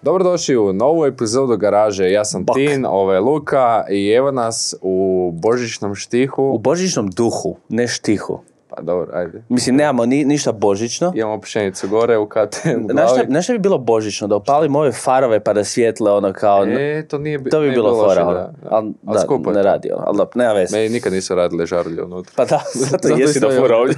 Dobrodošli u novu epizodu Garaže. Ja sam Tin, ovo je Luka i evo nas u božićnom štihu. U božićnom duhu, ne štihu. Pa dobro, ajde. Mislim, nemamo ništa božićno. Imamo pšenicu gore u glavi. Znaš šta bi bilo božićno? Da opalimo ove farove pa da svijetle ono kao... To bi bilo fora. Da, ne radi ono. Ali nema veze. Meni nikad nisu radile žarulje unutra. Pa da, zato jesi da fura ovdje.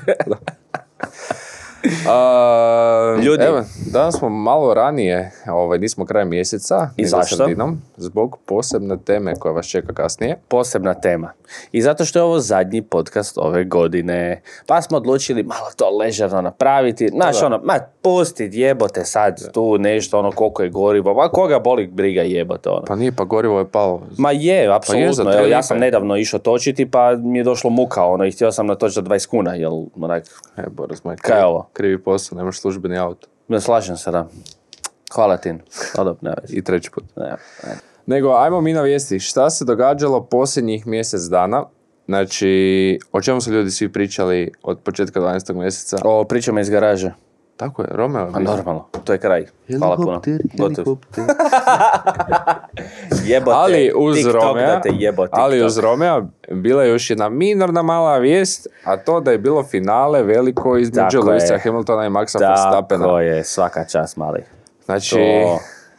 Ljudi, evo, danas smo malo ranije, nismo kraj mjeseca. I zašto? Zbog posebne teme koja vas čeka kasnije. Posebna tema. I zato što je ovo zadnji podcast ove godine. Pa smo odlučili malo to ležerno napraviti. Znaš, pustit jebote sad tu nešto, koliko je gorivo. Ma koga boli briga jebote, Pa nije, pa gorivo je palo. Ma je, apsolutno. Pa ja sam nedavno išao točiti, pa mi je došlo muka, i htio sam natočiti za 20 kuna, jel, Boris moj, kaj je ovo? Krivi posao, nemaš službeni auto. Ne slažem se, da. Hvala Tin. I treći put. Nego, ajmo mi na vijesti. Šta se događalo posljednjih mjesec dana? Znači, o čemu su ljudi svi pričali od početka 12. mjeseca? O pričama iz garaže. Tako je, Romeo. Pa normalno, to je kraj. Hvala puno. Jebote, ali uz Romea bila je još jedna minorna mala vijest, a to da je bilo finale veliko između Lewisa Hamiltona i Maxa Verstappena. Tako je, svaka čast mali. Znači,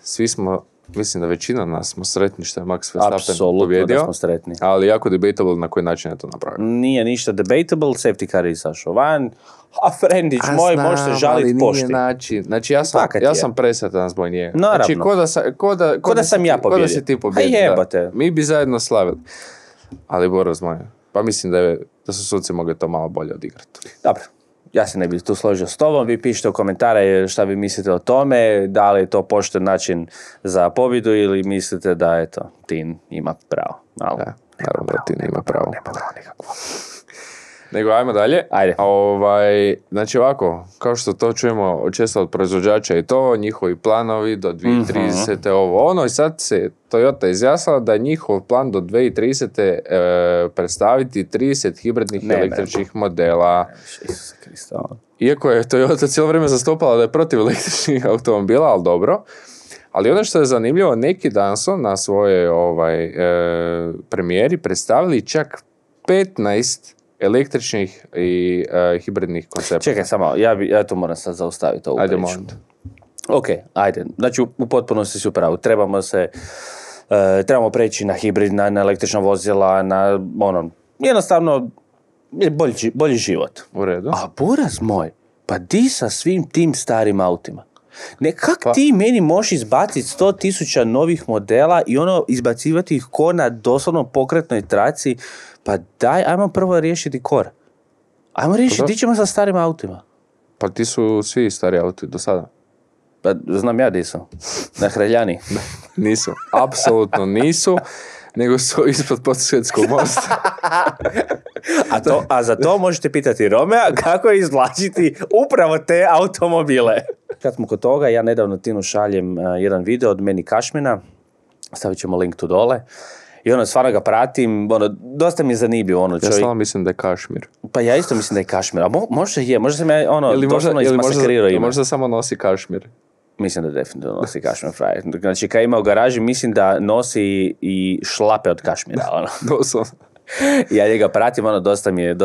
svi smo, mislim da većina nas smo sretni što je Max Verstappen pobjedio. Apsolutno da smo sretni. Ali jako debatable na koji način je to napravio. Nije ništa debatable, safety car je izašao van. A Frendić moj, može se žaliti pošti. Znači, ja sam presretan zbog njega. Naravno. Znači, ko da sam ja pobjedio. Ko da si ti pobjedio. Jebate. Mi bi zajedno slavili. Ali Boris moj, pa mislim da su suci mogli to malo bolje odigrati. Dobro. Ja se ne bih tu složio s tobom, vi pišite u komentare šta vi mislite o tome, da li je to pošten način za pobjedu ili mislite da Tin ima pravo. Da, naravno da Tin ima pravo. Nema pravo nikakvo. Nego, ajmo dalje. Ajde. Znači ovako, kao što to čujemo često od proizvođača i to, njihovi planovi do 2030. I sad se Toyota izjasnila da je njihov plan do 2030. Predstaviti 30 hibridnih električnih modela. Iako je Toyota cijelo vrijeme zastupala da je protiv električnih automobila, ali dobro. Ali ono što je zanimljivo, neki dan su na svojoj premijeri predstavili čak 15 električnih i hibridnih koncepta. Čekaj, samo, ja to moram sad zaustaviti ovu priču. Moment. Ok, ajde. Znači, u potpunosti si u pravu. Trebamo preći na hibridna, na električna vozila, na jednostavno bolji život. U redu. A buraz moj, pa di sa svim tim starim autima? Ti meni možeš izbaciti 100,000 novih modela i izbacivati ih ko na doslovno pokretnoj traci. Pa daj, ajmo prvo riješiti kor. Ajmo riješiti, di ćemo sa starim autima? Pa ti su svi stari auti do sada. Pa znam ja di su. Na Hreljani. Nisu, apsolutno nisu, nego su ispod Podsvjetskog mosta. A za to možete pitati Romea kako izvlačiti upravo te automobile. Kad smo kod toga, ja nedavno Tinu šaljem jedan video od Meni Kašmina. Stavit ćemo link tu dole. I stvarno ga pratim, dosta mi je zanimljivo čovjek. Ja stvarno mislim da je Kašmir. Pa ja isto mislim da je Kašmir, a možda sam ja doslovno izmasakrirao ime. Možda samo nosi Kašmir. Mislim da definitivno nosi Kašmir frajer. Znači kad ima u garaži, mislim da nosi i šlape od Kašmira. Doslovno. Ja njega pratim, dosta mi je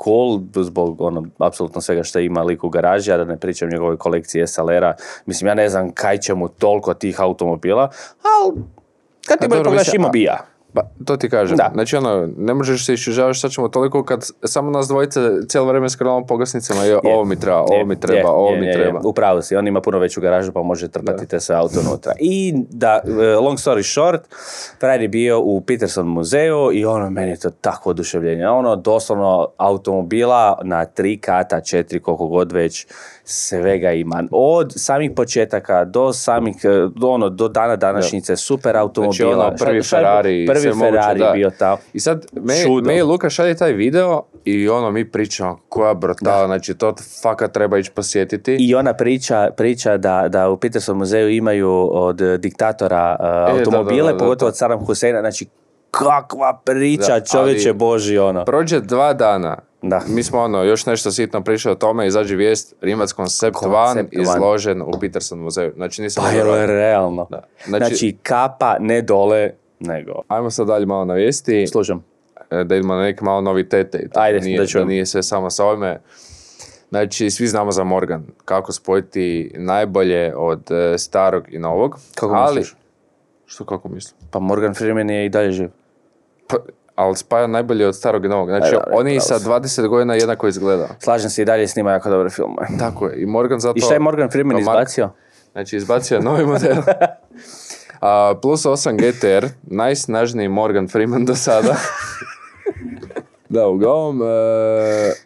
cool, zbog apsolutno svega što ima lik u garaži, a da ne pričam njegove kolekcije SLR-a. Mislim, ja ne znam kaj će mu toliko tih automobila, ali kad ti bolje pogledaš ima bija. Pa, to ti kažem. Da. Znači, ne možeš se iščužavati šta ćemo toliko kad samo nas dvojice cijelo vrijeme scrollamo po gasnicama i ovo mi treba. Upravo si, on ima puno veću garažu pa može trpati te sve auto unutra. I da, long story short, Fred je bio u Peterson muzeju i meni je to takvo oduševljenje. Doslovno automobila na 3 kata, 4, koliko god već, svega ima. Od samih početaka do samih, do dana današnjice, super automobila. Znači, prvi Ferrari bio tamo. I sad, me Luka šalje taj video i mi pričamo koja brutala, znači to fakat treba ići posjetiti. I ona priča da u Peterson muzeju imaju od diktatora automobile, pogotovo od Saddam Husseina, znači kakva priča, čovječe Boži, Prođe 2 dana Da. Mi smo još nešto sitno pričali o tome, izađe vijest, Rimac koncept van izložen u Peterson muzeju. Znači nisam... Pa je realno? Da. Znači kapa ne dole, nego... Ajmo sad dalje malo na vijesti. Slušam. Da idemo na neke malo novitete. Ajde, da nije sve samo sa ovime. Znači, svi znamo za Morgan. Kako spojiti najbolje od starog i novog. Kako misliš? Što kako mislim? Pa Morgan Freeman je i dalje živ. Pa, ali spaja najbolje od starog i novog. Znači, oni sa 20 godina jednako izgleda. Slažem se, i dalje snima jako dobre filmove. Tako je. I Morgan zato... I šta je Morgan Freeman izbacio? Znači, izbacio je novi model. Plus 8 GTR, najsnažniji Morgan Freeman do sada. Da, uglavnom,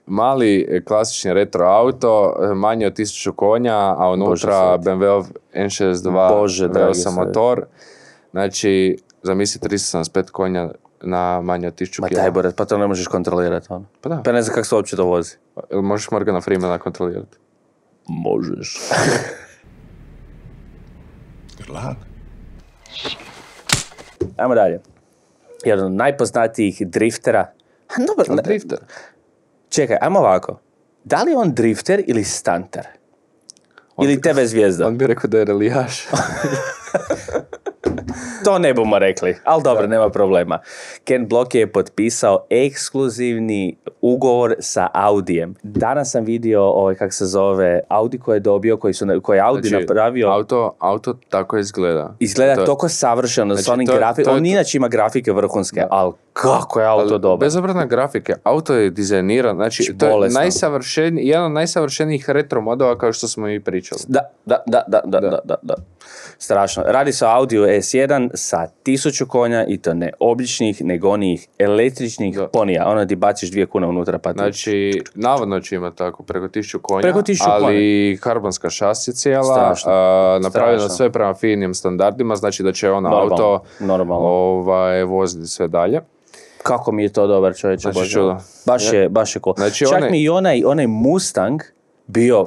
mali klasični retro auto, manje od 1000 konja, a unutra BMW N62 V8 motor. Znači, zamisli 375 konja na manje od 1000 kg. Ma daj Boret, pa to ne možeš kontrolirati. Ono. Pa da. Pa ne znam kako se uopće to vozi. Ili možeš Morgana Freemana kontrolirati? Možeš. Good luck. Ajmo dalje. Jedan od najpoznatijih driftera. Dobar, drifter. Čekaj, ajmo ovako. Da li je on drifter ili stunter? Ili tebe zvijezda? On bi rekao da je relijaš. To ne bomo rekli, ali dobro, nema problema. Ken Block je potpisao ekskluzivni ugovor sa Audijem. Danas sam vidio kako se zove Audi koji je dobio, koji je Audi napravio. Auto tako izgleda. Izgleda toliko savršeno, s onim grafikama. On inače ima grafike vrhunske, ali kako je auto dobro. Bez obzira na grafike, auto je dizajniran, znači to je jedan od najsavršenijih retro modela kao što smo i pričali. Da. Strašno. Radi se o Audiu S1 sa 1000 konja i to ne običnih, nego onih električnih ponija. Ono ti baciš 2 kune unutra pa ti... Znači, navodno će imati tako preko 1000 konja, ali karbonska šasija cijela, napravljeno sve prema finim standardima, znači da će auto voziti sve dalje. Kako mi je to dobar čovječe. Znači, baš je cool. Znači, čak mi i onaj Mustang bio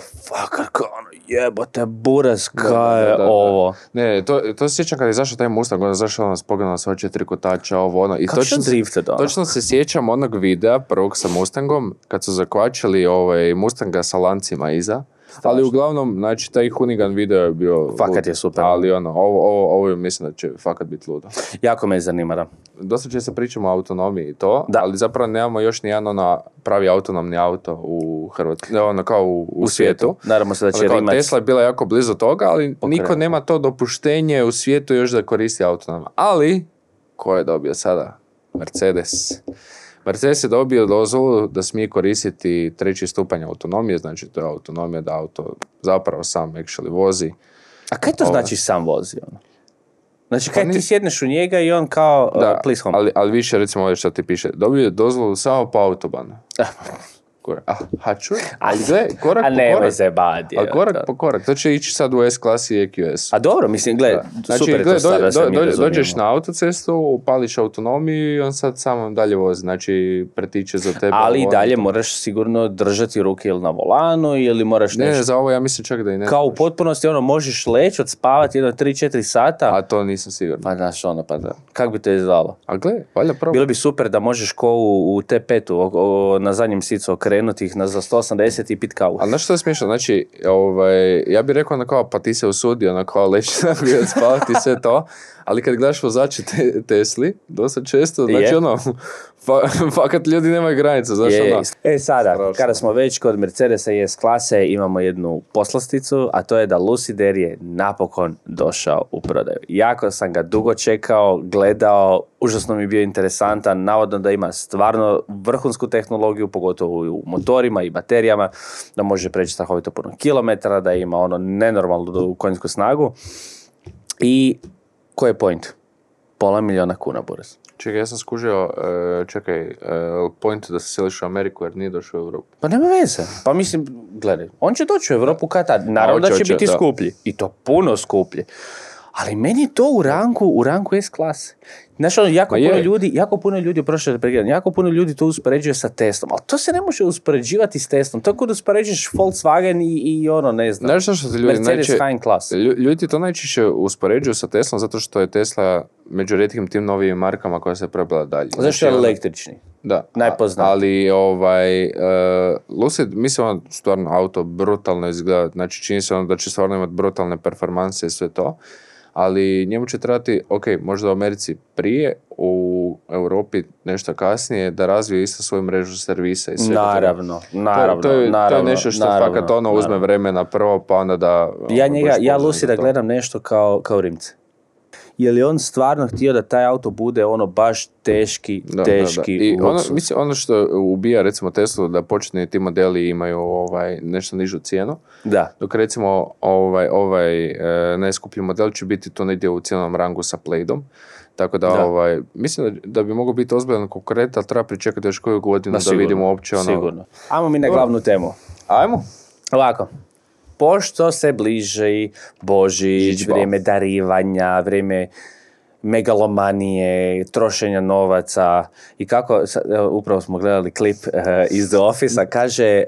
jebote buraz, kaj je ovo. Ne, to se sjećam kada je izašao taj Mustang, onda je zašao s pogledom sva 4 kotača, ovo ono. I točno se sjećam onog videa prvog sa Mustangom, kad su zakvačili Mustanga sa lancima iza. Ali uglavnom, znači, taj Hoonigan video je bio... Fakat je super. Ali ovo mislim da će fakat biti ludo. Jako me zanima, da. Dosta će se pričamo o autonomiji i to, ali zapravo nemamo još nijedan pravi autonomni auto u Hrvatskoj, kao u svijetu. Naravno se da će Rimac... Tesla je bila jako blizu toga, ali niko nema to dopuštenje u svijetu još da koristi autonomno. Ali, ko je dobio sada? Mercedes je dobio dozvolu da smije koristiti 3. stupanj autonomije, znači to je autonomija da auto zapravo sam actually vozi. A kaj to znači sam vozi? Znači kaj ti sjedneš u njega i on kao please home? Ali više recimo ovdje što ti piše, dobio je dozvolu samo po autobanu. Ali gle, korak po korak. To će ići sad u S-klasi i EQS. A dobro, mislim, gle, super je to stvar. Dođeš na autocestu, upališ autonomiju i on sad samo dalje vozi. Znači, pretiče za tebe. Ali i dalje moraš sigurno držati ruke ili na volanu ili moraš nešto... Ne, za ovo ja mislim čak da i ne. Kao u potpunosti možeš leći, odspavati 3-4 sata. A to nisam siguran. Pa znaš da. Kako bi to izgledalo? A gle, valja probati. Bilo bi super da možeš ko u T5 na zadnjem sicu okrenuti ih za 180 i pit kavu. Ali znaš što je smiješno? Znači, ja bih rekao pa ti se usudio leći na spavati sve to, ali kad gledaš vozače Tesli, dosta često, znači fakat ljudi nemaju granica, znaš sada, kada smo već kod Mercedesa i S-klase, imamo jednu poslasticu, a to je da Lucid je napokon došao u prodaju. Jako sam ga dugo čekao, gledao, užasno mi je bio interesantan, navodno da ima stvarno vrhunsku tehnologiju, pogotovo u motorima i baterijama, da može preći strahovito puno kilometara, da ima nenormalnu konjsku snagu. I koji je point? $500,000 kuna, Boris. Čekaj, ja sam skužio, point da se seliš u Ameriku jer nije došao u Europu. Pa nema veze. Pa mislim, gledaj, on će doći u Europu kad tad. Naravno da će biti skuplji. I to puno skuplji. Ali meni je to u ranku S-klase. Znaš, jako puno ljudi to uspoređuje sa Teslom, ali to se ne može uspoređivati s Teslom. To kod uspoređuješ Volkswagen i ne znam, Mercedes High Class. Ljudi to najčešće uspoređuju sa Teslom zato što je Tesla među retkim tim novijim markama koja se prebila dalje. Zašto je električni? Da, Najpoznatiji. ali Lucid, mislim, stvarno auto brutalno izgleda, znači čini se da će stvarno imati brutalne performanse i sve to, ali njemu će trebati, možda u Americi prije, u Europi nešto kasnije, da razvije isto svoju mrežu servisa i sve. Naravno. To je nešto što fakat uzme vremena prvo, pa onda da... Ja Lucida gledam nešto kao Rimce. Je li on stvarno htio da taj auto bude baš teški I luksuz? ono što ubija recimo Teslu, da početni ti modeli imaju nešto nižu cijenu. Da. Dok recimo najskuplji model će biti to negdje u cijenom rangu sa Plaidom. Tako da, mislim da bi mogao biti ozbiljan konkurent, ali treba pričekati još koju godinu da vidimo uopće Sigurno. Ajmo mi na glavnu temu. Ajmo. Ovako. Pošto se bliži Božić, vrijeme darivanja, vrijeme megalomanije, trošenja novaca i kako, upravo smo gledali klip iz The Office-a, kaže...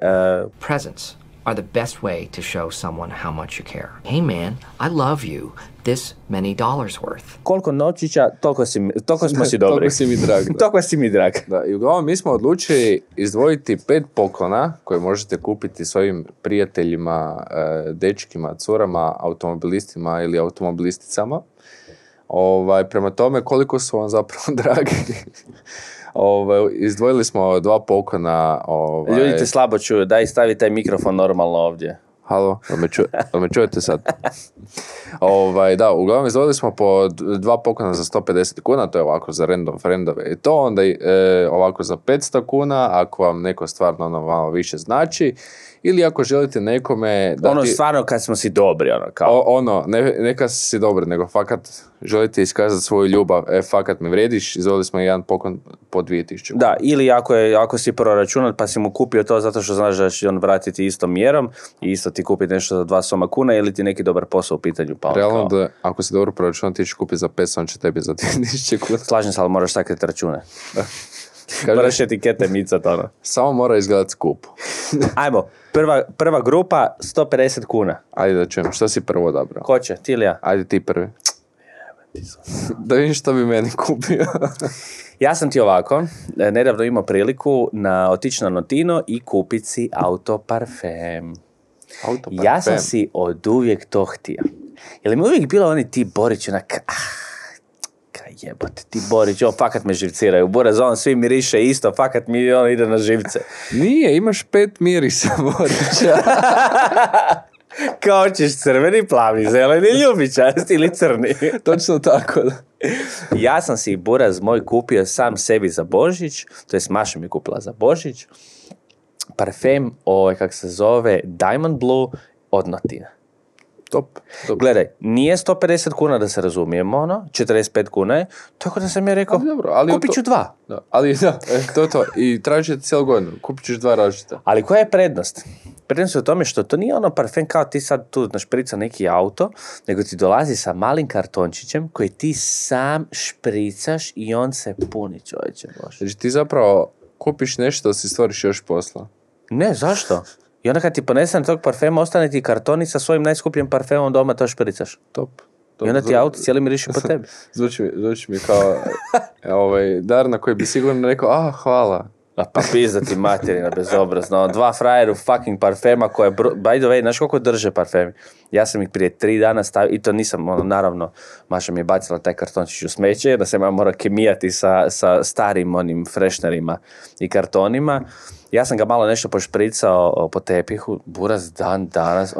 Presents are the best way to show someone how much you care. Hey man, I love you. This many dollars worth. Koliko noćića, toliko smo si dobri. Toliko si mi drag. Toliko si mi drag. Da, i uglavnom mi smo odlučili izdvojiti 5 poklona koje možete kupiti svojim prijateljima, dečkima, curama, automobilistima ili automobilisticama. Prema tome koliko su vam zapravo dragi. Izdvojili smo 2 poklona. Ljudi te slabo čuju, daj stavi taj mikrofon normalno ovdje. Halo, da me čujete sad? Da, uglavnom izdvojili smo po 2 poklona za 150 kuna, to je ovako za random friendove i to, onda ovako za 500 kuna, ako vam neko stvarno malo više znači, ili ako želite nekome dati... stvarno kad smo si dobri, kao... Neka si dobri, nego fakat želite iskazati svoju ljubav, fakat mi vrediš, izvolili smo jedan poklon po 2000 kuna. Da, ili ako si proračunat pa si mu kupio to zato što znaš da će on vratiti istom mjerom i isto ti kupiti nešto za 2 soma kuna ili ti neki dobar posao u pitanju. Pa realno da ako si dobro proračunat ti ćeš kupiti za 500, on će tebi za 2000 kuna. Slažem se, ali moraš sakriti račune. Moraš etikete micat, Samo mora izgledati skupo. Ajmo, prva grupa, 150 kuna. Ajde da čujem, što si prvo odabrao? Ko će, ti ili ja? Ajde ti prvi. Da vidim što bi meni kupio. Ja sam ti ovako, nedavno imao priliku otići na Notino i kupiti si autoparfem. Ja sam si od uvijek to htio. Jer mi uvijek bilo oni ti Borić, jebote, ti Borić, fakat me živciraju. Buraz, svi miriše isto, fakat mi ide na živce. Nije, imaš 5 mirisa Borića. Kao ćeš crveni, plavni, zeleni, ljubičasti ili crni. Točno tako. Ja sam si, buraz moj, kupio sam sebi za Božić, to jest Maša mi je kupila za Božić, parfem, kak se zove, Diamond Blue od Notina. Top. Gledaj, nije 150 kuna da se razumijemo, 45 kuna je, tako da sam ja rekao, kupit ću 2. Da, ali to. I tražite cijelu godinu, kupit ćeš 2 različita. Ali koja je prednost? Prednost je u tome što to nije parfem kao ti sad tu našprica neki auto, nego ti dolazi sa malim kartončićem koji ti sam špricaš i on se puni, čovječe Bože. Znači ti zapravo kupiš nešto da si stvoriš još posla. Ne, zašto? I onda kad ti ponesem tog parfema, ostane ti kartoni sa svojim najskupljim parfemom doma, to špricaš. Top. I onda ti auto cijeli miriši po tebi. Zvuči mi kao dar na koji bi sigurno rekao, hvala. Pa pizda ti materina, bezobrazno. 2 frajeru fucking parfema koje, by the way, znaš koliko drže parfemi? Ja sam ih prije 3 dana stavio, i to nisam, naravno, Maša mi je bacila taj kartončić u smeće, da se mora kemijati sa starim onim frešnerima i kartonima. Ja sam ga malo nešto pošpricao po tepihu, buraz dan danas,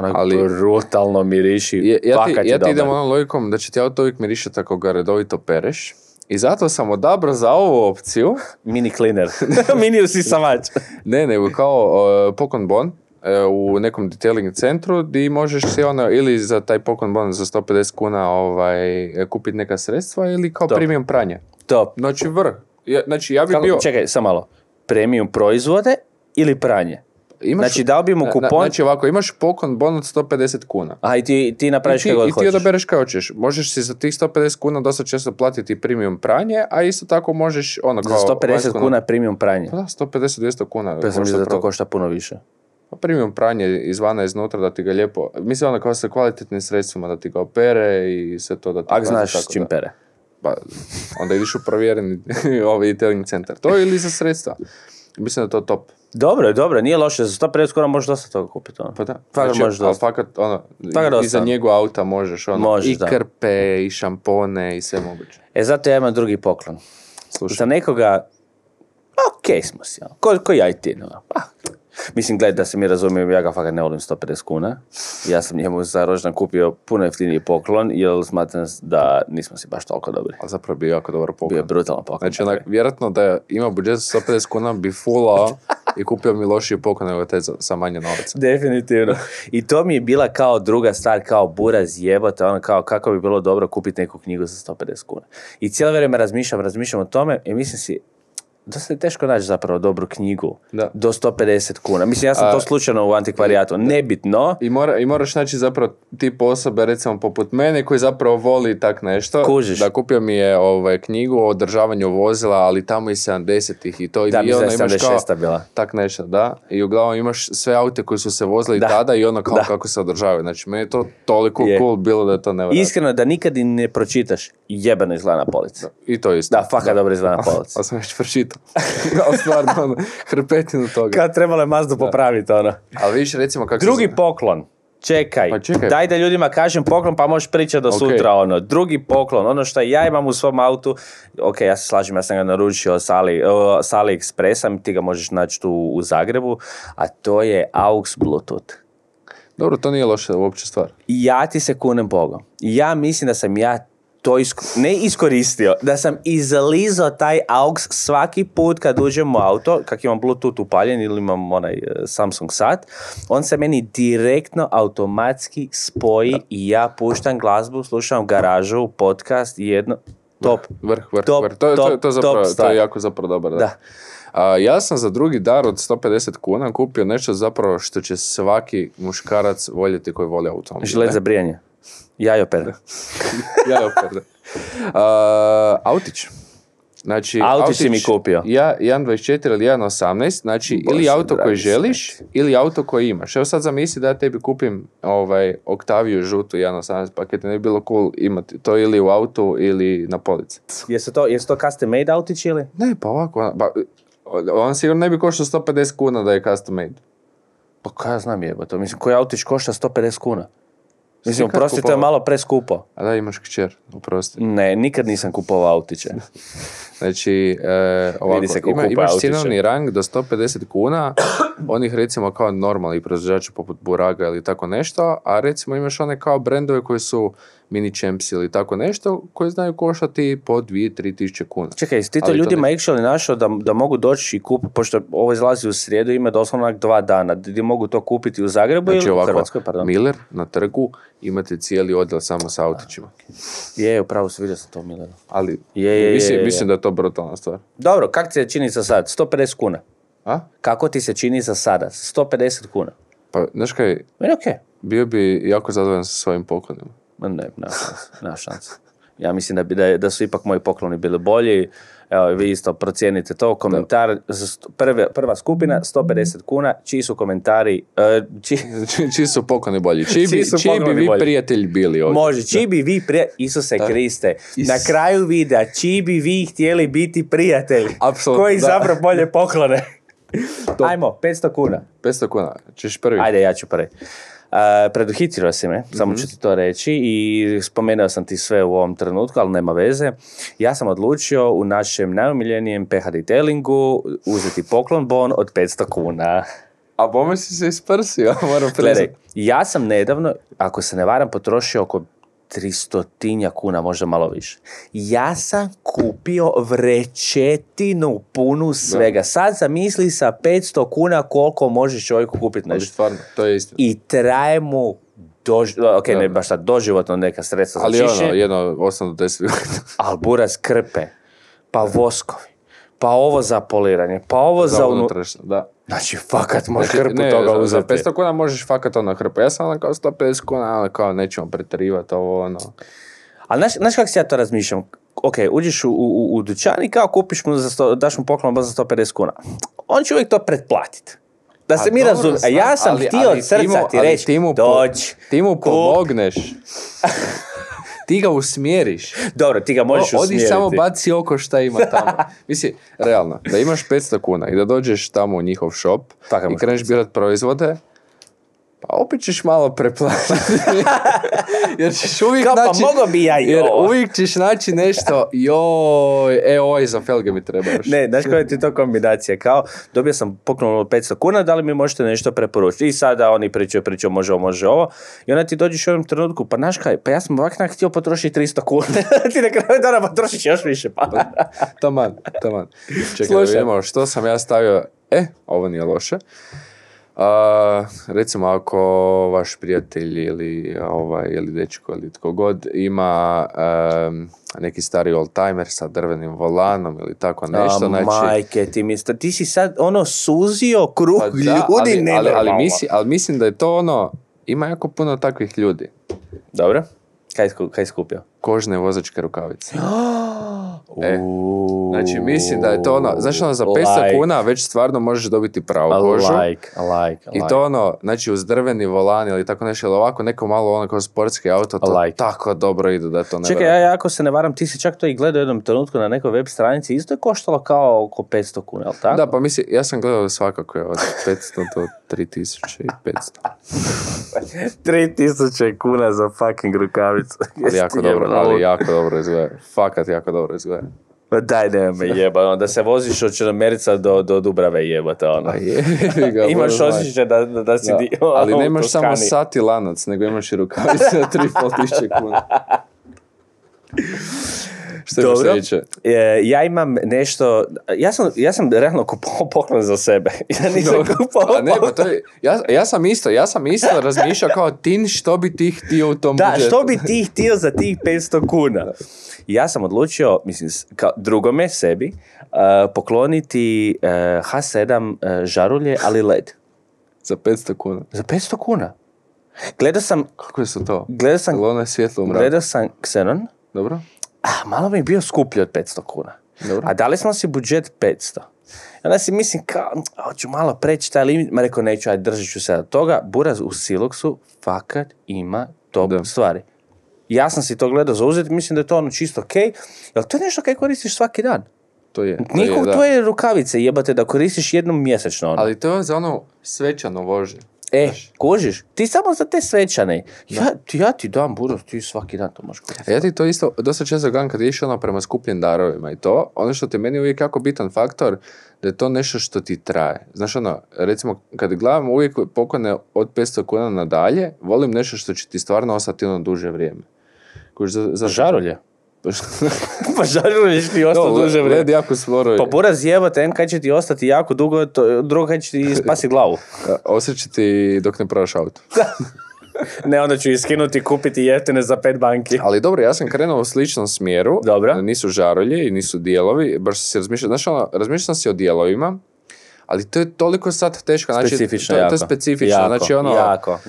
brutalno miriši, ja ti idem onom logikom da će ti auto uvijek mirišati ako ga redovito pereš. I zato sam odabrao za ovu opciju mini cleaner, mini usisavač. Ne, nego kao poklon bon u nekom detailing centru gdje možeš si ili za taj poklon bon za 150 kuna kupiti neka sredstva ili kao premium pranje. Top. Znači Znači ja bi bio... Čekaj, samo malo. Premium proizvode ili pranje? Znači dao bi mu kupon... Znači ovako, imaš poklon bon od 150 kuna. A i ti napraviš kako god hoćeš. I ti odabereš kao hoćeš. Možeš si za tih 150 kuna dosta često platiti premium pranje, a isto tako možeš kao... Za 150 kuna premium pranje? Pa da, 150-200 kuna. Pa sam da to košta puno više. Pa premium pranje izvana iznutra da ti ga lijepo... Mislim kao sa kvalitetnim sredstvima da ti ga opere i sve to da ti... Ak znaš s čim pere. Pa, onda ideš u provjereni detailing centar. To ili za sredstva. Mislim da je to top. Dobro, nije loše, za 150 kuna možeš dosta toga kupiti. Ono. Pa da. Fakat možeš dosta. Fakat, dosta. iza njegov auta možeš, Možeš, i krpe, i šampone, i sve moguće. Zato ja imam drugi poklon. Slušaj. Za nekoga, okej smo si, ko ja i ti. No. Mislim, gledaj, da se mi razumijem, ja ga fakat ne volim 150 kuna. Ja sam njemu za rođendan kupio puno jeftiniji poklon, jer smatram da nismo si baš toliko dobri. A zapravo bio jako dobar poklon. Bio brutalan poklon. Znači, vjerojatno da ima budžet za 150 kuna bi fulao i kupio mi lošiji poklon nego te sa manje novaca. Definitivno. I to mi je bila kao druga stvar, kao buraz jebote, ono kao kako bi bilo dobro kupiti neku knjigu za 150 kuna. I cijelo vrijeme razmišljam o tome i mislim si, dosta je teško naći zapravo dobru knjigu do 150 kuna. Mislim, ja sam to slučajno u antikvarijatu. Nebitno. I moraš naći zapravo tip osobe, recimo poput mene, koji zapravo voli tak nešto. Kužiš. Da kupio mi je knjigu o održavanju vozila, ali tamo i 70-ih i to. Da, i ono imaš kao bila. Tak nešto, da. I uglavnom imaš sve aute koji su se vozili tada i ono kako se održavaju. Znači, meni je to toliko cool bilo da je to nevjerojatno. Iskreno, da nikad i ne pročitaš, jebeno izgleda na polici. I to isto. Da, fakat dobro izgleda na polici. Pa sam već pročitao. Ali stvarno, hrpetinu toga. Kad trebalo je Mazdu popraviti, ono. Ali vidiš, recimo kako drugi poklon. Čekaj, daj da ljudima kažem poklon pa možeš pričati do sutra, ono. Drugi poklon, ono što ja imam u svom autu, ok, ja se slažem, ja sam ga naručio s AliExpressa, ti ga možeš naći tu u Zagrebu, a to je AUX Bluetooth. Dobro, to nije loša uopće stvar. Ja ti se kunem Bogom. Ja mislim da sam ja to ne iskoristio, da sam izlizao taj AUX svaki put kad uđem u auto, kak imam Bluetooth upaljen ili imam onaj Samsung sat, on se meni direktno automatski spoji i ja puštam glazbu, slušam garažu, podcast, jedno, top. Vrh. To je jako zapravo dobro. Da. Ja sam za drugi dar od 150 kuna kupio nešto zapravo što će svaki muškarac voljeti koji voli automobil. Žilet za brijanje. Jajoper. Autić. Znači, autić si mi kupio. 1.24 ili 1.18, znači ili auto koji želiš, ili auto koji imaš. Evo sad zamisli da ja tebi kupim Octaviju žutu 1.18 paket, ne bi bilo cool imati to ili u autu ili na polici. Jesu to custom made autić ili? Ne, pa ovako. On sigurno ne bi koštao 150 kuna da je custom made. Pa kaj ja znam jebote, mislim koji autić košta 150 kuna? Mislim, oprosti, to je malo preskupo. A da, imaš kćer, oprosti. Ne, nikad nisam kupovao autiće. Znači, ovako, imaš cjenovni rang do 150 kuna, onih recimo kao normalnih proizvođača poput Buraga ili tako nešto, a recimo imaš one kao brendove koji su Mini Champs ili tako nešto, koji znaju koštati po 2-3 tisuće kuna. Čekaj, ti to ljudima actually našao da mogu doći i kupiti, pošto ovo izlazi u srijedu, ima doslovno 2 dana, gdje mogu to kupiti u Zagrebu ili u Hrvatskoj? Pardon. Miller na trgu imate cijeli odjel samo sa autićima. Je, upravo se vidio sam to Milleru. Ali mislim da je to brutalna stvar. Dobro, kako ti se čini za sad? 150 kuna. A? Kako ti se čini za sada? 150 kuna. Pa, znaš kaj, bio bi jako zadovoljan sa svojim poklonima. Nema šanse. Ja mislim da su ipak moji pokloni bili bolji. Evo, vi isto procijenite to. Komentar, prva skupina, 150 kuna. Čiji su komentari... Čiji su pokloni bolji? Čiji bi vi prijatelji bili ovdje? Može, čiji bi vi prijatelji... Isuse Kriste, na kraju videa, čiji bi vi htjeli biti prijatelji? Apsolutno, koji zapravo bolje poklone? Ajmo, 500 kuna. 500 kuna, ćeš prvi. Ajde, ja ću prvi. Preduhitrao si me, samo ću ti to reći i spomenuo sam ti sve u ovom trenutku, ali nema veze. Ja sam odlučio u našem najumiljenijem PH detailingu uzeti poklon bon od 500 kuna. A bome si se isprsio, moram priznati. Ja sam nedavno, ako se ne varam, potrošio oko 300 kuna, možda malo više. Ja sam kupio vrećetinu punu svega. Sad zamisli sa 500 kuna koliko može čovjeku kupiti nešto. Stvarno, to je istina. I traje mu ne baš sad doživotno neka sredstva za čišćenje. Ali jedno 8 do 10 minuta. Ali buraz krpe, pa voskovi, pa ovo za poliranje, pa ovo za unutrašnje, da. Znači, fakat možeš hrpu toga uzeti. Za 500 kuna možeš fakat hrpu. Ja sam kao 150 kuna, kao nećemo preterivati ovo, ono. Ali znaš kako si ja to razmišljam? Ok, uđeš u dućan i kao kupiš mu, daš mu poklon za 150 kuna. On će uvijek to pretplatiti. Da se mi razumije. A ja sam htio od srca ti reći, dođi. Ti mu pomogneš. ti ga usmjeriš. Dobro, ti ga možeš usmjeriti. Odi samo baci oko šta ima tamo. Mislim, realno, da imaš 500 kuna i da dođeš tamo u njihov shop i kreneš birat proizvode, pa opet ćeš malo preplatiti. Jer ćeš uvijek naći... Pa mogo bi ja i jer ovo. uvijek ćeš naći nešto, joj, ovaj za felge mi treba još. Ne, znaš koja je ti to kombinacija? Kao, dobio sam poklon od 500 kuna, da li mi možete nešto preporučiti? I sada oni pričaju, može ovo. I onda ti dođeš u ovom trenutku, pa znaš kaj, pa ja sam ovak htio potrošiti 300 kuna. Ti na kraju dana potrošiš još više. Pa. Taman. Čekaj, da vidimo što sam ja stavio. Ovo nije loše. Recimo ako vaš prijatelj ili dečko ili tko god ima neki stari oldtimer sa drvenim volanom ili tako nešto. Znači, majke, ti si sad suzio krug ljudi. Ali mislim da je to ima jako puno takvih ljudi. Dobro, kaj skupio? Kožne vozačke rukavice. Znači mislim da je to znaš za 500 kuna već stvarno možeš dobiti pravu kožu. I to znači uz drveni volan ili tako nešto, ili ovako neko malo kao sportski auto, to tako dobro ide da to ne. Čekaj, ja ako se ne varam, ti si čak to i gledao jednom trenutku na nekoj web stranici, isto je koštalo kao oko 500 kuna, jel tako? Da, pa mislim, ja sam gledao svakako od 500 do 3500. 3000 kuna za fucking rukavicu. Ali jako dobro izgleda. Fakat jako dobro izgleda. Pa daj, nema me jeba, da se voziš od Črnomerica do Dubrave jebate, Imaš osjećaj da si ali nemaš samo sat i lanac, nego imaš i rukavice na 3.500 kuna. Što je sljedeće? Ja imam nešto, ja sam realno kupovao poklon za sebe. Ja nisam kupovao ne, pa to je, ja sam isto razmišljao kao Tin, što bi ti htio u tom budžetu? Da, što bi ti htio za tih 500 kuna? Ja sam odlučio, mislim, kao drugome sebi, pokloniti H7 žarulje, ali LED. Za 500 kuna? Za 500 kuna. Gledao sam... Kako su to? Gledao sam Xenon. Dobro. Malo mi je bio skuplji od 500 kuna. Dobro. A dali smo si budžet 500. Onda si mislim kao, hoću malo preći taj limit, ma rekao neću, ajde držat ću se od toga. Buraz u Siluxu fakat ima top stvari. Ja sam si to gledao za uzeti, mislim da je to čisto okej. Jel to je nešto kaj koristiš svaki dan? To je. To je rukavice, jebate, da koristiš jednom mjesečno. Ali to je za svečano vože. Kužiš, ti samo za te svečane. Ja ti dam buraz, ti svaki dan to možeš koristiti. Ja ti to isto dosta često gledam kad ideš prema skupljim darovima i to, ono što ti meni uvijek jako bitan faktor, da je to nešto što ti traje. Znaš recimo, kad gledam uvijek poklone od 500 kuna nadalje, volim nešto što će ti stvarno ostati duže vrijeme. Za žarulje? Pa žarulje će ti ostati duže vrijeme. Led jako sporo. Pa buraz jebate, kaj će ti ostati jako dugo, drugo kaj će ti spasi glavu. Osjeća ti dok ne prodaš auto. Ne, onda ću iskinuti, kupiti jeftine za 5 banki. Ali dobro, ja sam krenuo u sličnom smjeru. Dobro. Nisu žarulje i nisu dijelovi. Baš si razmišljao, znaš razmišljao sam si o dijelovima, ali to je toliko sad teško. Znači, specifično, to je specifično. Jako, znači,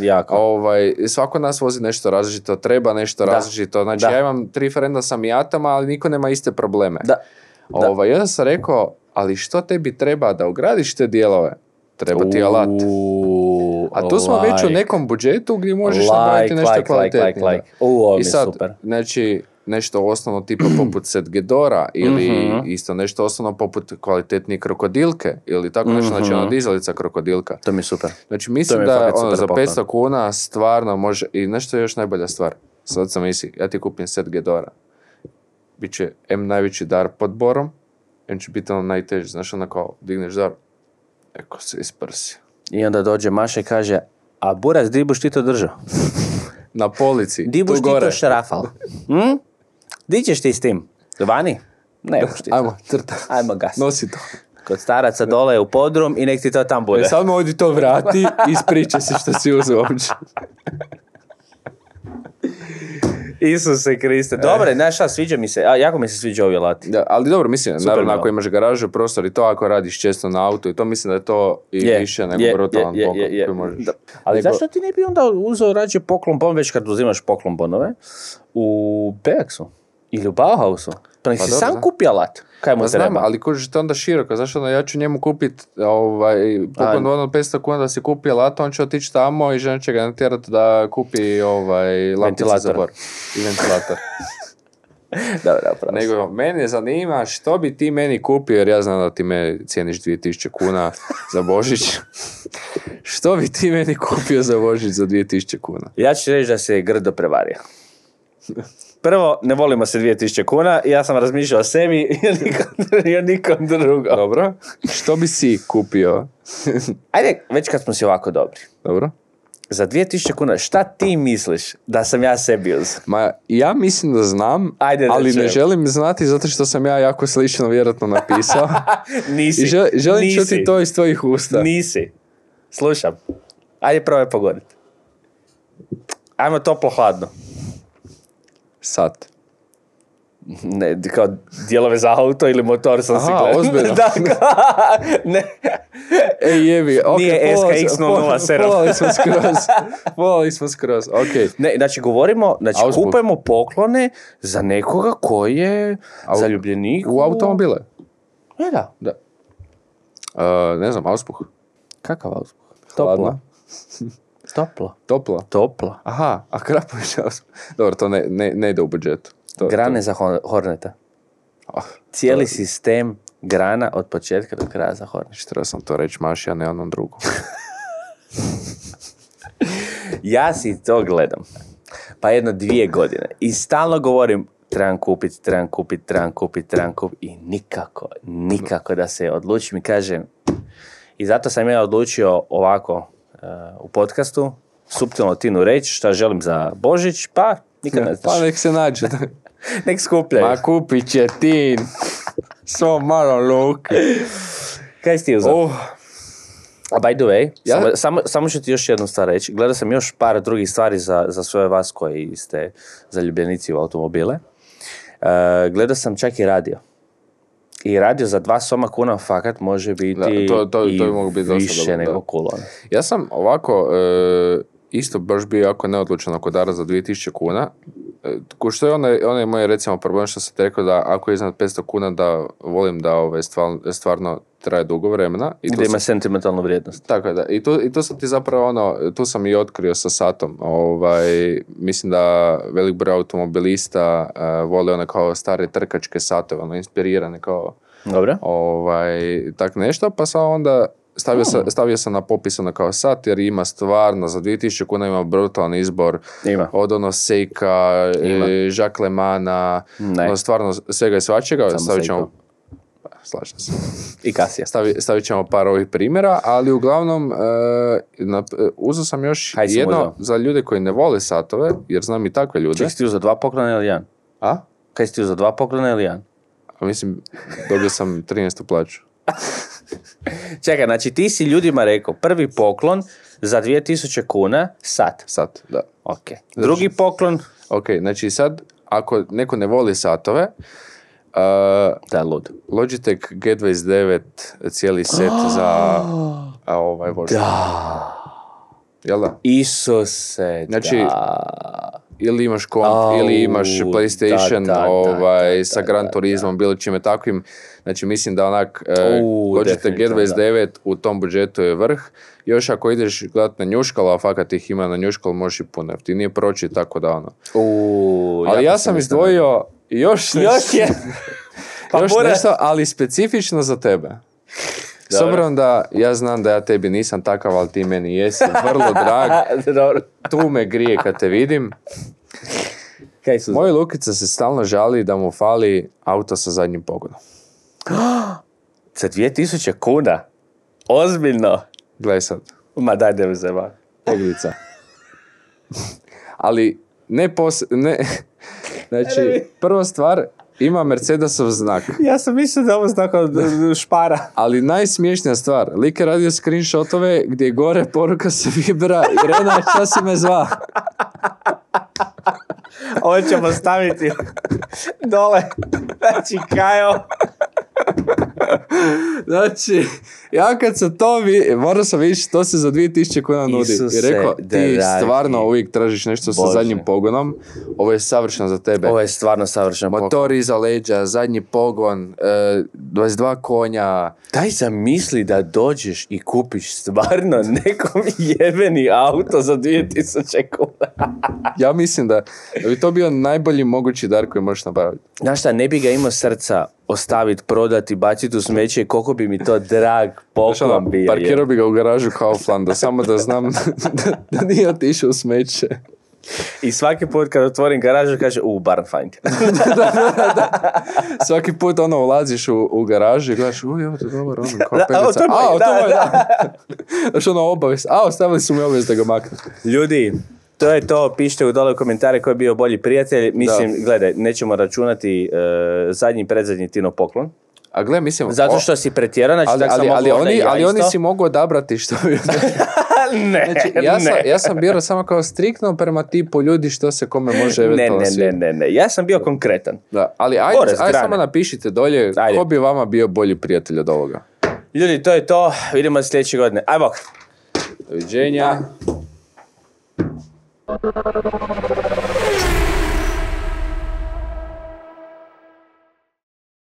jako. Svako nas vozi nešto različito, treba nešto različito. Znači, ja imam 3 frenda sa Mijatama, ali niko nema iste probleme. Jedan sam rekao, ali što tebi treba da ugradiš te dijelove? Treba ti alat. A tu smo već u nekom budžetu gdje možeš napraviti nešto kvalitetnije. I sad, super. Znači, nešto osnovno tipa poput Setgedora ili isto nešto osnovno poput kvalitetnije krokodilke ili tako nešto, znači dizalica krokodilka. To mi je super. Znači mislim da za 500 kuna stvarno može, i nešto je još najbolja stvar. Sad sam misli, ja ti kupim Setgedora. Biće najveći dar pod borom, će biti najteži, znaš kao digneš dar, eko se isprsi. I onda dođe Maša i kaže, a buraz, di buš ti to držao? Na polici, di buš ti to šrafal? Di ćeš ti s tim? Vani? Ne buš ti to. Ajmo, crta. Ajmo gas. Nosi to. Kod staraca dole u podrum i nek ti to tam bude. Samo ovdje to vrati i ispriča se što si uzeo uopće. Isuse Kriste. Dobre, znaš šta, sviđa mi se, jako mi se sviđa ovi alati. Da, ali dobro, mislim, naravno ako imaš garažu, prostor i to, ako radiš često na autu i to, mislim da je to i više nego brutalan poklon koji možeš. Ali zašto ti ne bi onda uzeo rađe poklon bon, već kad uzimaš poklon bonove, u Beaksu ili u Bauhausu? Pa nek si dobro, sam da. kupi alat. Kaj mu Pa znam, treba? ali kužiš to onda široko, zašto ja ću njemu kupiti poklon od 500 kuna da si kupi alat, on će otići tamo i žena će ga natjerati da kupi lampice za bor i ventilator. Dobro, pravo. Nego, mene zanima što bi ti meni kupio, jer ja znam da ti me cijeniš 2000 kuna za Božić. Što bi ti meni kupio za Božić za 2000 kuna? Ja ću reći da se grdo prevario. Prvo, ne volimo se 2000 kuna, ja sam razmišljao o sebi i o nikom drugom. Dobro. Što bi si kupio? Ajde, već kad smo si ovako dobri. Dobro. Za 2000 kuna, šta ti misliš da sam ja sebi uzeo? Ma, ja mislim da znam, Ajde da ali čujem. ne želim znati zato što sam ja jako slično vjerojatno napisao. Nisi. I želim Nisi. čuti to iz tvojih usta. Nisi. Slušam. Ajde probaj pogoditi. Ajmo toplo-hladno. Sat. Ne, kao dijelove za auto ili motor sam si Aha, gledao. ozbiljno. Da, ne. Ej, jebi, ok, Nije SKX007. Polali smo skroz, ok. Ne, znači govorimo, Auspuh. kupujemo poklone za nekoga koji je zaljubljenik U automobile. Ne, da. Da. Ne znam, auspuh. Kakav auspuh? Hladno. Toplo. Toplo. Toplo. Aha, a Krapović auspuh. Dobro, to ne ide u budžetu. Grane za Horneta. Cijeli sistem grana od početka do kraja za Hornet. Trebao sam to reći Maši, a ne onom drugom. Ja si to gledam. Pa jedno 2 godine. I stalno govorim, trebam kupiti. I nikako da se odlučim i kažem. I zato sam ja odlučio ovako u podcastu, suptilno Tinu reći šta želim za Božić, pa nikad ne znaš. Pa nek se nađe. Nek skupljaju. Ma kupit će Tin. Svo malo luke. Kaj si ti uzeo? A by the way, Ja? samo ću ti još jednu stvar reći. Gledao sam još par drugih stvari za sve vas koji ste zaljubljenici u automobile. Gledao sam čak i radio. I radio za 2 soma kuna fakat može biti to bi moglo biti dosta više dobro, nego da. cool. Ja sam ovako isto baš bio jako neodlučan oko dara za 2000 kuna. Ko što je onaj moj recimo problem što sam ti rekao da ako je iznad 500 kuna da volim da stvarno traje dugo vremena. I Gdje ima sentimentalnu vrijednost. Tako je, da. I tu sam ti zapravo tu sam i otkrio sa satom. Mislim da velik broj automobilista vole one kao stare trkačke satove, inspirirane kao Dobro. tak nešto, pa sam onda stavio sam na popis kao sat, jer ima stvarno, za 2000 kuna ima brutalan izbor. Ima. Od Seika, Jacques Le Mana, stvarno svega i svačega. Stavit ćemo, slažem se. I Casija. Stavit ćemo par ovih primjera, ali uglavnom uzeo sam još jedno za ljude koji ne vole satove, jer znam i takve ljude. Ček, si ti uzeo 2 poklona ili 1? A? Kaj si ti uzeo 2 poklona ili 1? A mislim, dobio sam 13. plaću. Čekaj, znači ti si ljudima rekao, prvi poklon za 2000 kuna sat. Sat, da. Ok. Drugi poklon? Ok, znači sad, ako neko ne voli satove, Da, lud. Logitech G29 cijeli set za vožnju. Da. Jel da? Isuse, Znači, da. ili imaš komp, ili imaš PlayStation sa Gran Turismom, bilo čime takvim. Znači, mislim da onak Logitech G29 u tom budžetu je vrh. Još ako ideš gledat na njuškalo, a fakat ih ima na njuškalo, možeš i puno jeftinije proći, tako da Ali ja sam izdvojio još je. još nešto, ali specifično za tebe. S obzirom da ja znam da ja tebi nisam takav, ali ti meni jesi vrlo drag. Dobro. Tu me grije kad te vidim. Moj Lukica se stalno žali da mu fali auto sa zadnjim pogonom. Za 2000 kuna? Ozbiljno? Gledaj sad. Ma daj da me zeba. Peglica. Ali ne znači, prva stvar, ima Mercedesov znak. Ja sam mislio da je ovo znak od Špara. Ali najsmiješnija stvar, lik je radio screenshotove gdje je gore poruka se vibra i Rena, šta si me zva? Ovo ćemo staviti dole. Znači, Kajo. Znači, Ja kad se to morao sam vidjeti, to se za 2000 kuna nudi. I rekao, ti dragi. stvarno uvijek tražiš nešto sa Bože. zadnjim pogonom, ovo je savršeno za tebe. Ovo je stvarno savršen poklon. Motor iza leđa, zadnji pogon, 22 konja. Daj zamisli da dođeš i kupiš stvarno nekom jebeni auto za 2000 kuna. Ja mislim da bi to bio najbolji mogući dar koji možeš napraviti. Znaš šta, ne bi ga imao srca ostaviti, prodati, baciti u smeće, koliko bi mi to drag poklon bio. Parkirao bi ga u garažu Kauflanda, samo da znam da nije otišao u smeće. I svaki put kad otvorim garažu kaže, barn find. Svaki put ulaziš u garažu i gledaš, evo to dobar, kao Da, peglica. to je moj, da. Znaš obavijest, ostavili su mi obavijest da ga maknu. Ljudi, to je to, pišite u dole u komentare ko je bio bolji prijatelj. Mislim, gledaj, nećemo računati zadnji, predzadnji Tino poklon. A gle, mislim... Zato što si pretjerao, znači tako sam mogla onda ali oni si mogu odabrati što bi... Ne, Znači, ja sam bio samo kao striktno prema tipu ljudi što se kome može eventualno sviđati. Ne, ja sam bio konkretan. Da, ali ajde samo napišite dolje ko bi vama bio bolji prijatelj od ovoga. Ljudi, to je to, vidimo se sljedeće godine. Aj bok! Doviđenja.